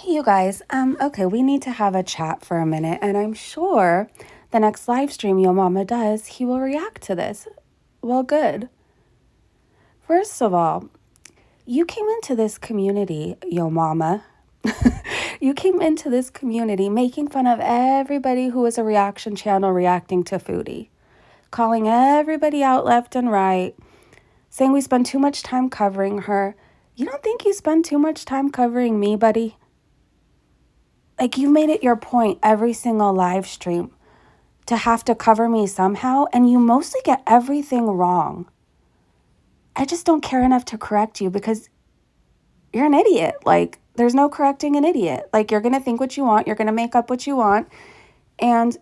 Hey, you guys. Okay, we need to have a chat for a minute, and I'm sure the next live stream Yo Mama does, he will react to this. Well, good. First of all, you came into this community, Yo Mama. You came into this community making fun of everybody who is a reaction channel reacting to Foodie, calling everybody out left and right, saying we spend too much time covering her. You don't think you spend too much time covering me, buddy? Like, you've made it your point every single live stream to have to cover me somehow, and you mostly get everything wrong. I just don't care enough to correct you because you're an idiot. Like, there's no correcting an idiot. Like, you're going to think what you want, you're going to make up what you want, and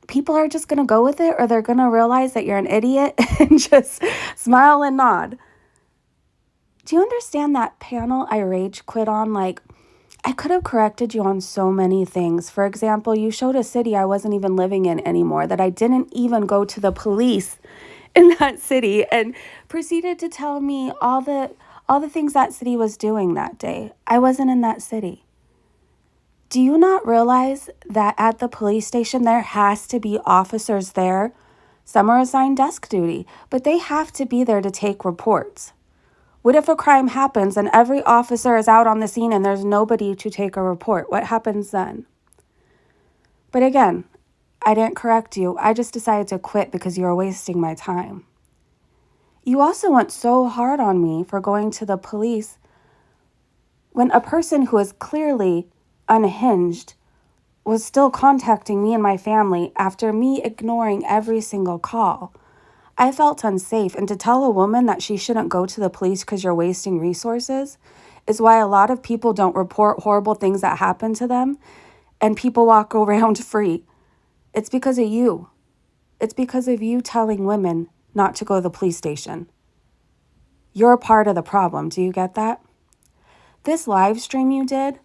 people are just going to go with it, or they're going to realize that you're an idiot and just smile and nod. Do you understand that panel I rage quit on? Like, I could have corrected you on so many things. For example, you showed a city I wasn't even living in anymore, that I didn't even go to the police in that city, and proceeded to tell me all the things that city was doing that day. I wasn't in that city. Do you not realize that at the police station there has to be officers there? Some are assigned desk duty, but they have to be there to take reports. What if a crime happens and every officer is out on the scene and there's nobody to take a report? What happens then? But again, I didn't correct you. I just decided to quit because you were wasting my time. You also went so hard on me for going to the police when a person who is clearly unhinged was still contacting me and my family after me ignoring every single call. I felt unsafe, and to tell a woman that she shouldn't go to the police because you're wasting resources is why a lot of people don't report horrible things that happen to them and people walk around free. It's because of you. It's because of you telling women not to go to the police station. You're a part of the problem. Do you get that? This live stream you did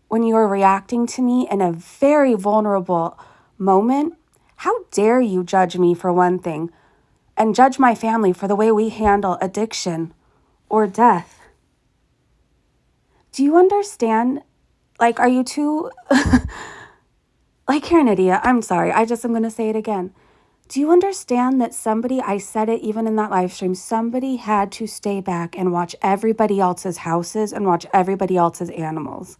when you were reacting to me in a very vulnerable moment, how dare you judge me for one thing and judge my family for the way we handle addiction or death? Do you understand? Like, are you too... Like, you're an idiot. I'm sorry. I'm going to say it again. Do you understand that I said it even in that live stream, somebody had to stay back and watch everybody else's houses and watch everybody else's animals?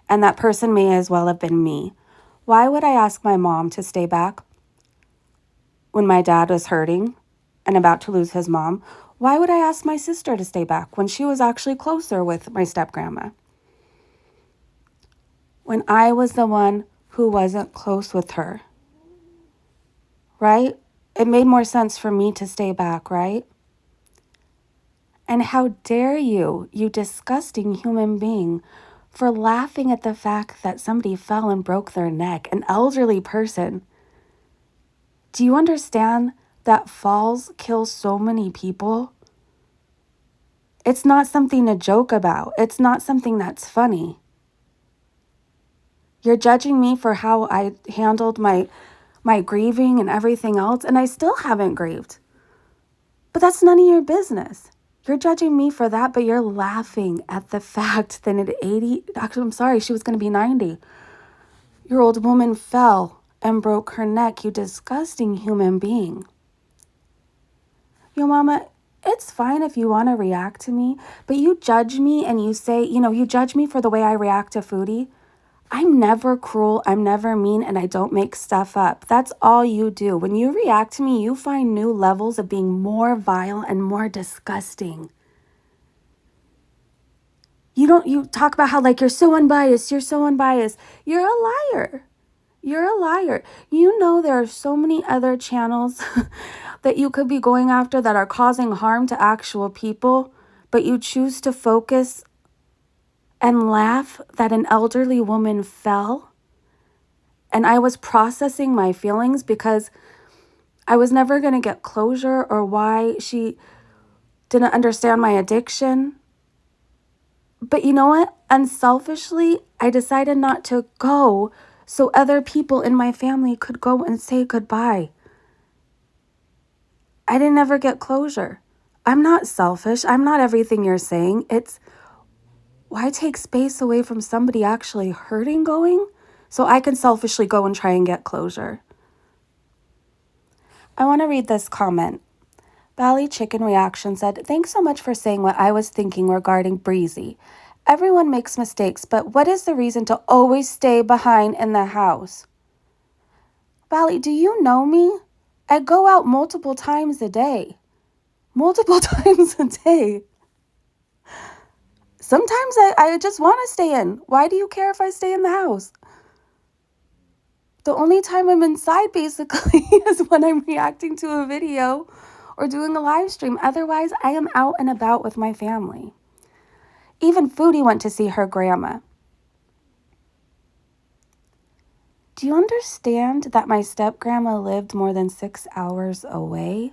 And that person may as well have been me. Why would I ask my mom to stay back when my dad was hurting and about to lose his mom? Why would I ask my sister to stay back when she was actually closer with my step-grandma? When I was the one who wasn't close with her, right? It made more sense for me to stay back, right? And how dare you, you disgusting human being, for laughing at the fact that somebody fell and broke their neck, an elderly person. Do you understand that falls kill so many people? It's not something to joke about. It's not something that's funny. You're judging me for how I handled my grieving and everything else, and I still haven't grieved. But that's none of your business. You're judging me for that, but you're laughing at the fact that at 80, actually, I'm sorry, she was going to be 90-year-old woman fell and broke her neck, you disgusting human being. Yo, Mama, it's fine if you want to react to me, but you judge me and you say, you judge me for the way I react to Foodie. I'm never cruel, I'm never mean, and I don't make stuff up. That's all you do. When you react to me, you find new levels of being more vile and more disgusting. You talk about how, like, you're so unbiased. You're a liar. You're a liar. You know there are so many other channels that you could be going after that are causing harm to actual people, but you choose to focus and laugh that an elderly woman fell. And I was processing my feelings because I was never going to get closure or why she didn't understand my addiction. But you know what? Unselfishly, I decided not to go so other people in my family could go and say goodbye. I didn't ever get closure. I'm not selfish. I'm not everything you're saying. It's why take space away from somebody actually hurting going so I can selfishly go and try and get closure? I want to read this comment. Bally Chicken Reaction said, "Thanks so much for saying what I was thinking regarding Breezy. Everyone makes mistakes, but what is the reason to always stay behind in the house?" Bally, do you know me? I go out multiple times a day. Multiple times a day. Sometimes I just want to stay in. Why do you care if I stay in the house? The only time I'm inside basically is when I'm reacting to a video or doing a live stream. Otherwise, I am out and about with my family. Even Foodie went to see her grandma. Do you understand that my step-grandma lived more than 6 hours away?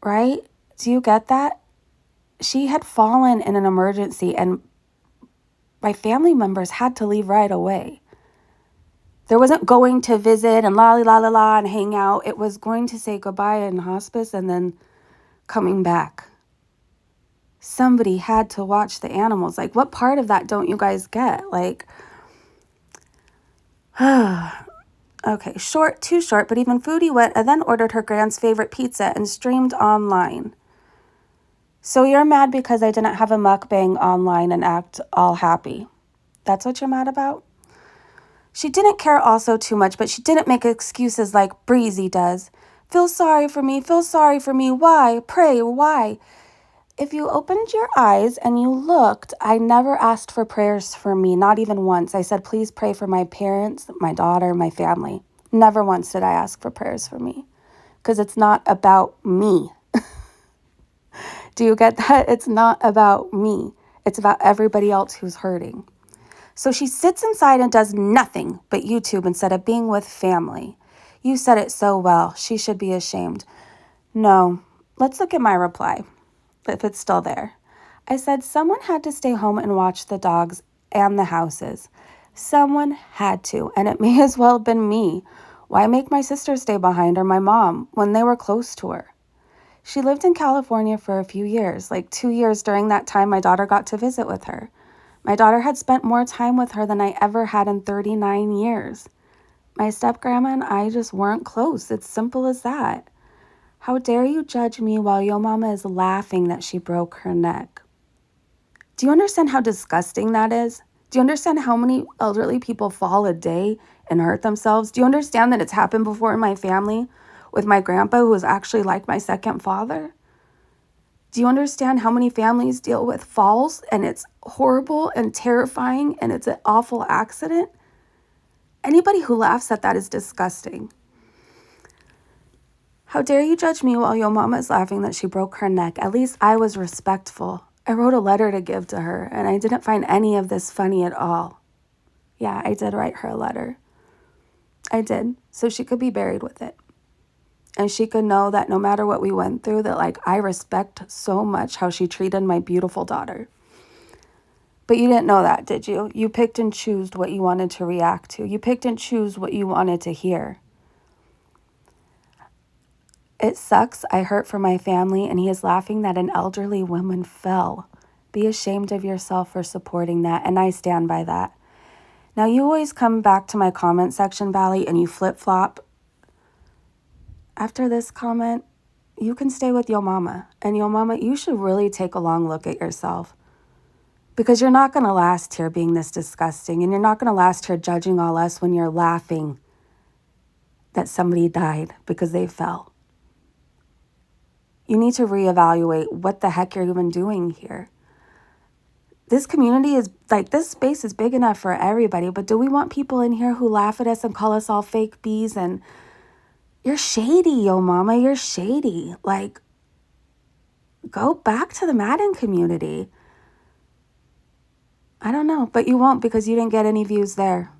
Right? Do you get that? She had fallen in an emergency and my family members had to leave right away. There wasn't going to visit and la la la la and hang out. It was going to say goodbye in hospice and then coming back. Somebody had to watch the animals. Like, what part of that don't you guys get? Like, okay, too short, but even Foodie went and then ordered her grand's favorite pizza and streamed online. So you're mad because I didn't have a mukbang online and act all happy. That's what you're mad about? She didn't care also too much, but she didn't make excuses like Breezy does. Feel sorry for me, why? Pray, why? If you opened your eyes and you looked, I never asked for prayers for me, not even once. I said, please pray for my parents, my daughter, my family. Never once did I ask for prayers for me because it's not about me. Do you get that? It's not about me. It's about everybody else who's hurting. So she sits inside and does nothing but YouTube instead of being with family. You said it so well. She should be ashamed. No, let's look at my reply, if it's still there. I said someone had to stay home and watch the dogs and the houses. Someone had to, and it may as well have been me. Why make my sister stay behind or my mom when they were close to her? She lived in California for a few years, like 2 years during that time my daughter got to visit with her. My daughter had spent more time with her than I ever had in 39 years. My step-grandma and I just weren't close. It's simple as that. How dare you judge me while your mama is laughing that she broke her neck? Do you understand how disgusting that is? Do you understand how many elderly people fall a day and hurt themselves? Do you understand that it's happened before in my family with my grandpa, who was actually like my second father? Do you understand how many families deal with falls and it's horrible and terrifying and it's an awful accident? Anybody who laughs at that is disgusting. How dare you judge me while your mama is laughing that she broke her neck? At least I was respectful. I wrote a letter to give to her, and I didn't find any of this funny at all. Yeah, I did write her a letter. I did, so she could be buried with it. And she could know that no matter what we went through, that like I respect so much how she treated my beautiful daughter. But you didn't know that, did you? You picked and chose what you wanted to react to. You picked and chose what you wanted to hear. It sucks. I hurt for my family, and he is laughing that an elderly woman fell. Be ashamed of yourself for supporting that, and I stand by that. Now, you always come back to my comment section, Bally, and you flip-flop. After this comment, you can stay with your mama. And your mama, you should really take a long look at yourself. Because you're not going to last here being this disgusting, and you're not going to last here judging all us when you're laughing that somebody died because they fell. You need to reevaluate what the heck you're even doing here. This community is, like, this space is big enough for everybody, but do we want people in here who laugh at us and call us all fake bees? And you're shady, yo mama, you're shady. Like, go back to the Madden community. I don't know, but you won't because you didn't get any views there.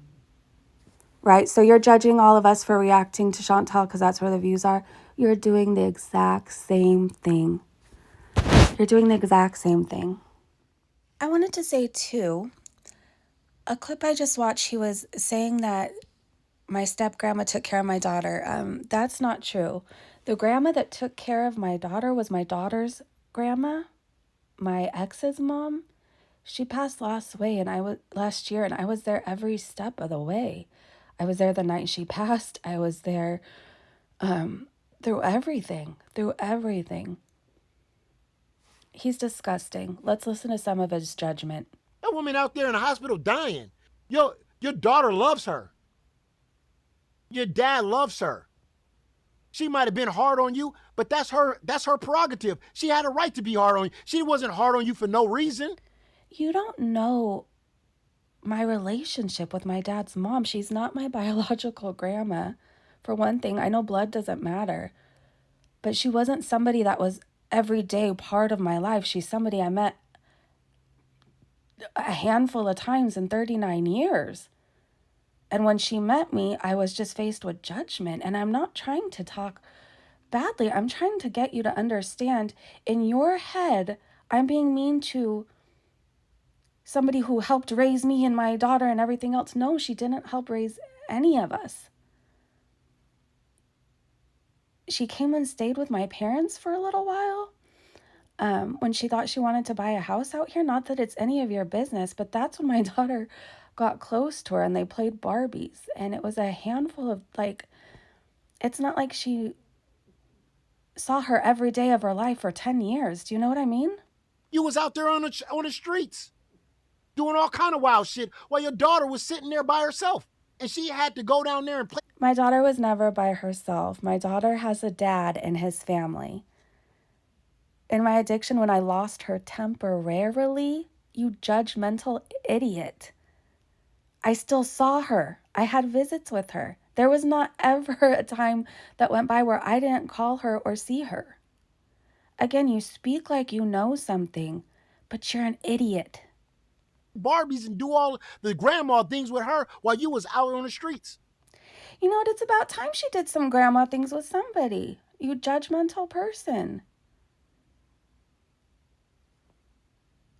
Right? So you're judging all of us for reacting to Chantal because that's where the views are. You're doing the exact same thing. You're doing the exact same thing. I wanted to say, too, a clip I just watched, he was saying that my step-grandma took care of my daughter. That's not true. The grandma that took care of my daughter was my daughter's grandma. my ex's mom, she passed last year, and I was there every step of the way. I was there the night she passed. I was there through everything, through everything. He's disgusting. Let's listen to some of his judgment. That woman out there in the hospital dying. Your daughter loves her. Your dad loves her. She might have been hard on you, but that's her prerogative. She had a right to be hard on you. She wasn't hard on you for no reason. You don't know my relationship with my dad's mom. She's not my biological grandma. For one thing, I know blood doesn't matter, but she wasn't somebody that was every day part of my life. She's somebody I met a handful of times in 39 years. And when she met me, I was just faced with judgment. And I'm not trying to talk badly. I'm trying to get you to understand, in your head, I'm being mean to somebody who helped raise me and my daughter and everything else. No, she didn't help raise any of us. She came and stayed with my parents for a little while when she thought she wanted to buy a house out here. Not that it's any of your business, but that's when my daughter got close to her and they played Barbies. And it was a handful of, like, it's not like she saw her every day of her life for 10 years. Do you know what I mean? You was out there on the streets doing all kind of wild shit while your daughter was sitting there by herself. And she had to go down there and play. My daughter was never by herself. My daughter has a dad and his family. In my addiction, when I lost her temporarily, you judgmental idiot, I still saw her. I had visits with her. There was not ever a time that went by where I didn't call her or see her. Again, you speak like you know something, but you're an idiot. Barbies and do all the grandma things with her while you was out on the streets. You know what? It's about time she did some grandma things with somebody. You judgmental person.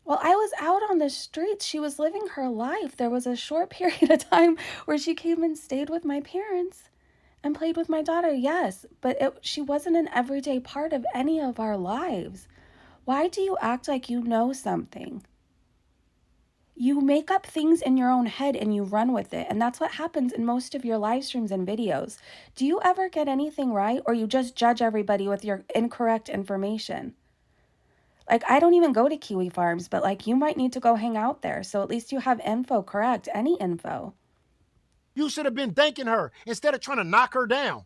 While I was out on the streets, she was living her life. There was a short period of time where she came and stayed with my parents and played with my daughter, yes, but she wasn't an everyday part of any of our lives. Why do you act like you know something? You make up things in your own head and you run with it. And that's what happens in most of your live streams and videos. Do you ever get anything right, or you just judge everybody with your incorrect information? Like, I don't even go to Kiwi Farms, but like, you might need to go hang out there. So at least you have info correct, any info. You should have been thanking her instead of trying to knock her down.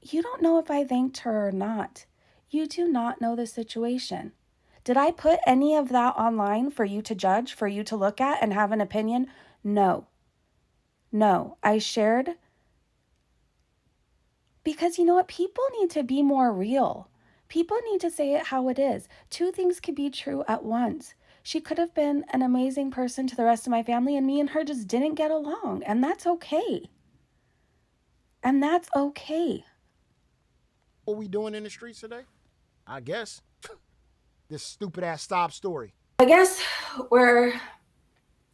You don't know if I thanked her or not. You do not know the situation. Did I put any of that online for you to judge, for you to look at and have an opinion? No. No. I shared because you know what? People need to be more real. People need to say it how it is. Two things can be true at once. She could have been an amazing person to the rest of my family, and me and her just didn't get along, and that's okay. And that's okay. What we doing in the streets today? I guess. This stupid ass sob story. I guess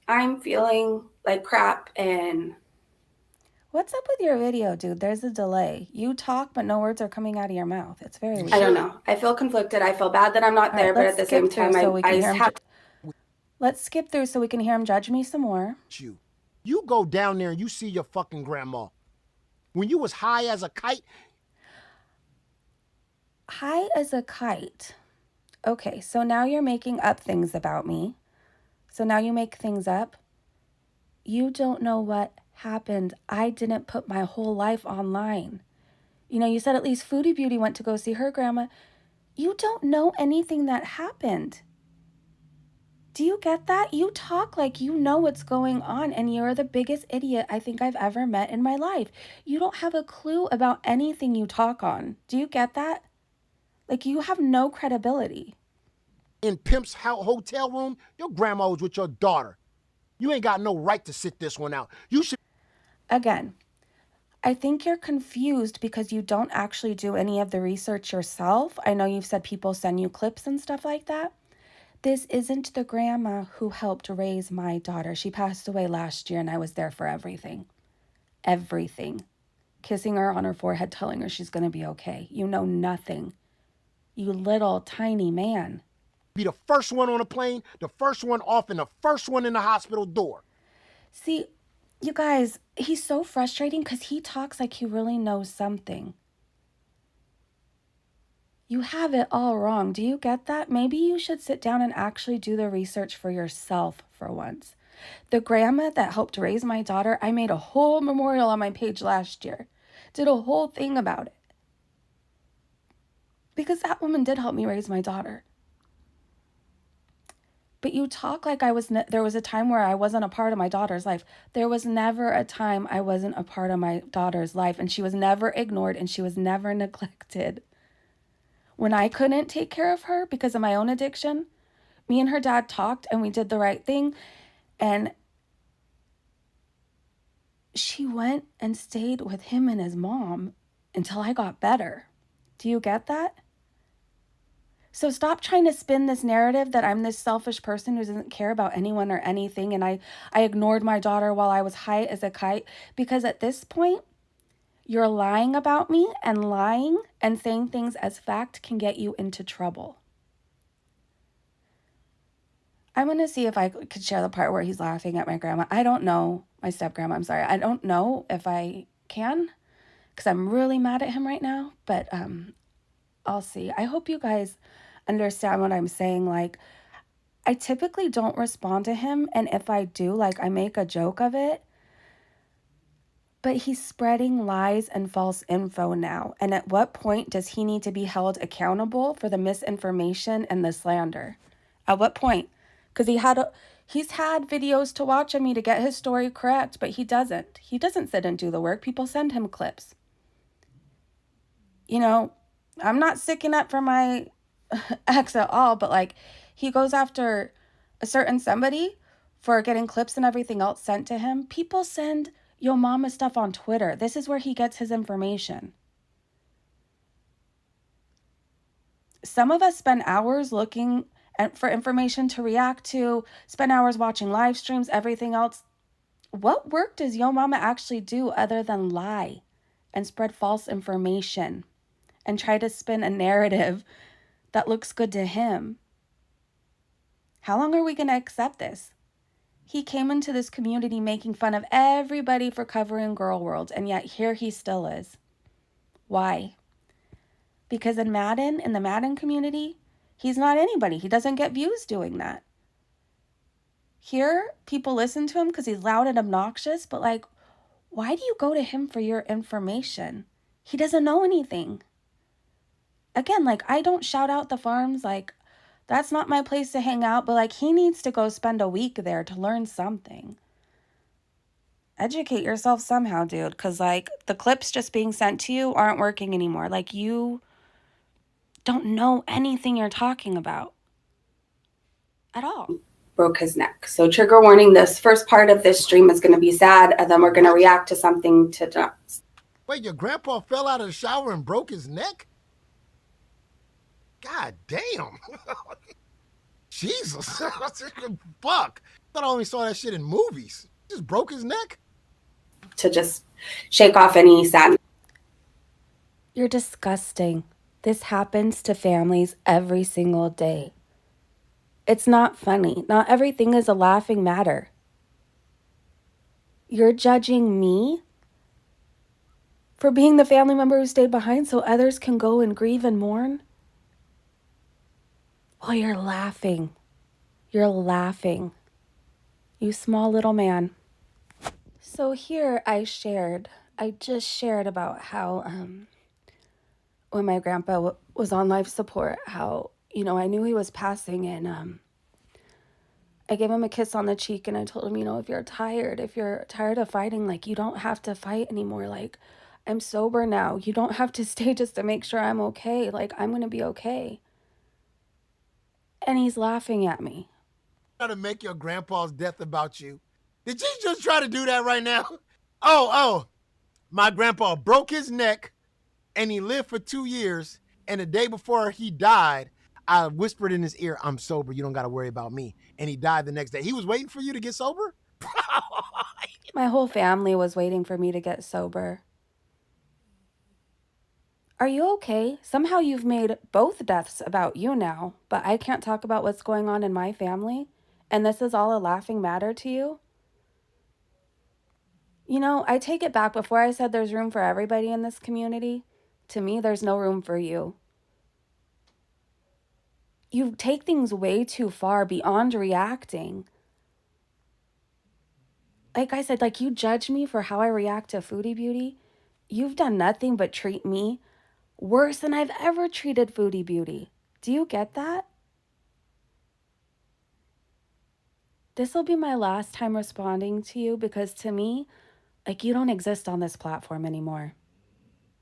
I'm feeling like crap and what's up with your video, dude? There's a delay. You talk, but no words are coming out of your mouth. It's very weird. I don't know. I feel conflicted. I feel bad that I'm not there, but at the same time, let's skip through so we can hear him judge me some more. You go down there and you see your fucking grandma. When you was high as a kite. High as a kite. Okay, so now you're making up things about me. So now you make things up. You don't know what happened. I didn't put my whole life online. You know, you said at least Foodie Beauty went to go see her grandma. You don't know anything that happened. Do you get that? You talk like you know what's going on, and you're the biggest idiot I think I've ever met in my life. You don't have a clue about anything you talk on. Do you get that? Like, you have no credibility. In Pimp's hotel room, your grandma was with your daughter. You ain't got no right to sit this one out. You should. Again, I think you're confused because you don't actually do any of the research yourself. I know you've said people send you clips and stuff like that. This isn't the grandma who helped raise my daughter. She passed away last year and I was there for everything. Everything. Kissing her on her forehead, telling her she's going to be okay. You know nothing. You little tiny man. Be the first one on a plane, the first one off, and the first one in the hospital door. See, you guys, he's so frustrating because he talks like he really knows something. You have it all wrong. Do you get that? Maybe you should sit down and actually do the research for yourself for once. The grandma that helped raise my daughter, I made a whole memorial on my page last year. Did a whole thing about it. Because that woman did help me raise my daughter. But you talk like there was a time where I wasn't a part of my daughter's life. There was never a time I wasn't a part of my daughter's life, and she was never ignored and she was never neglected. When I couldn't take care of her because of my own addiction, me and her dad talked and we did the right thing, and she went and stayed with him and his mom until I got better. Do you get that? So stop trying to spin this narrative that I'm this selfish person who doesn't care about anyone or anything, and I ignored my daughter while I was high as a kite, because at this point, you're lying about me, and lying and saying things as fact can get you into trouble. I'm going to see if I could share the part where he's laughing at my grandma. I don't know. My step grandma, I'm sorry. I don't know if I can because I'm really mad at him right now, but I'll see. I hope you guys understand what I'm saying. Like, I typically don't respond to him, and if I do, like, I make a joke of it. But he's spreading lies and false info now. And at what point does he need to be held accountable for the misinformation and the slander? At what point? Because he's had videos to watch of me to get his story correct, but he doesn't. He doesn't sit and do the work. People send him clips. You know, I'm not sticking up for my ex at all, but like, he goes after a certain somebody for getting clips and everything else sent to him. People send Yo Mama stuff on Twitter. This is where he gets his information. Some of us spend hours looking for information to react to, spend hours watching live streams, everything else. What work does Yo Mama actually do other than lie and spread false information and try to spin a narrative that looks good to him? How long are we going to accept this? He came into this community making fun of everybody for covering Girl World, and yet here he still is. Why? Because in the Madden community, he's not anybody. He doesn't get views doing that. Here, people listen to him because he's loud and obnoxious, but like, why do you go to him for your information? He doesn't know anything. Again, like, I don't shout out the farms, like, that's not my place to hang out, but like, he needs to go spend a week there to learn something. Educate yourself somehow, dude, because like, the clips just being sent to you aren't working anymore. Like, you don't know anything you're talking about at all. Broke his neck. So trigger warning, this first part of this stream is going to be sad, and then we're going to react to something to... Wait, your grandpa fell out of the shower and broke his neck? God damn. Jesus. Fuck. I thought I only saw that shit in movies. He just broke his neck? To just shake off any sadness. You're disgusting. This happens to families every single day. It's not funny. Not everything is a laughing matter. You're judging me for being the family member who stayed behind so others can go and grieve and mourn? Oh, you're laughing. You're laughing. You small little man. So here I just shared about how when my grandpa was on life support, how, I knew he was passing, and I gave him a kiss on the cheek, and I told him, if you're tired of fighting, like, you don't have to fight anymore. Like, I'm sober now. You don't have to stay just to make sure I'm okay. Like, I'm going to be okay. And he's laughing at me. Try to make your grandpa's death about you. Did you just try to do that right now? Oh, my grandpa broke his neck and he lived for 2 years. And the day before he died, I whispered in his ear, I'm sober. You don't got to worry about me. And he died the next day. He was waiting for you to get sober? My whole family was waiting for me to get sober. Are you okay? Somehow you've made both deaths about you now, but I can't talk about what's going on in my family? And this is all a laughing matter to you? You know, I take it back. Before I said there's room for everybody in this community, to me, there's no room for you. You take things way too far beyond reacting. Like I said, like you judge me for how I react to Foodie Beauty. You've done nothing but treat me worse than I've ever treated Foodie Beauty. Do you get that? This will be my last time responding to you because to me, like you don't exist on this platform anymore.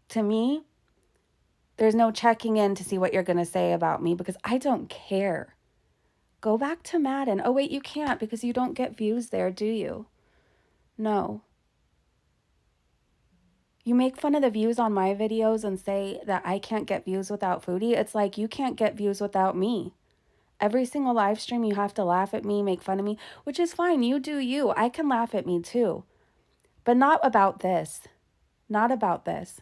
To me, there's no checking in to see what you're going to say about me because I don't care. Go back to Madden. Oh, wait, you can't because you don't get views there, do you? No. You make fun of the views on my videos and say that I can't get views without Foodie. It's like you can't get views without me. Every single live stream, you have to laugh at me, make fun of me, which is fine. You do you. I can laugh at me too. But not about this. Not about this.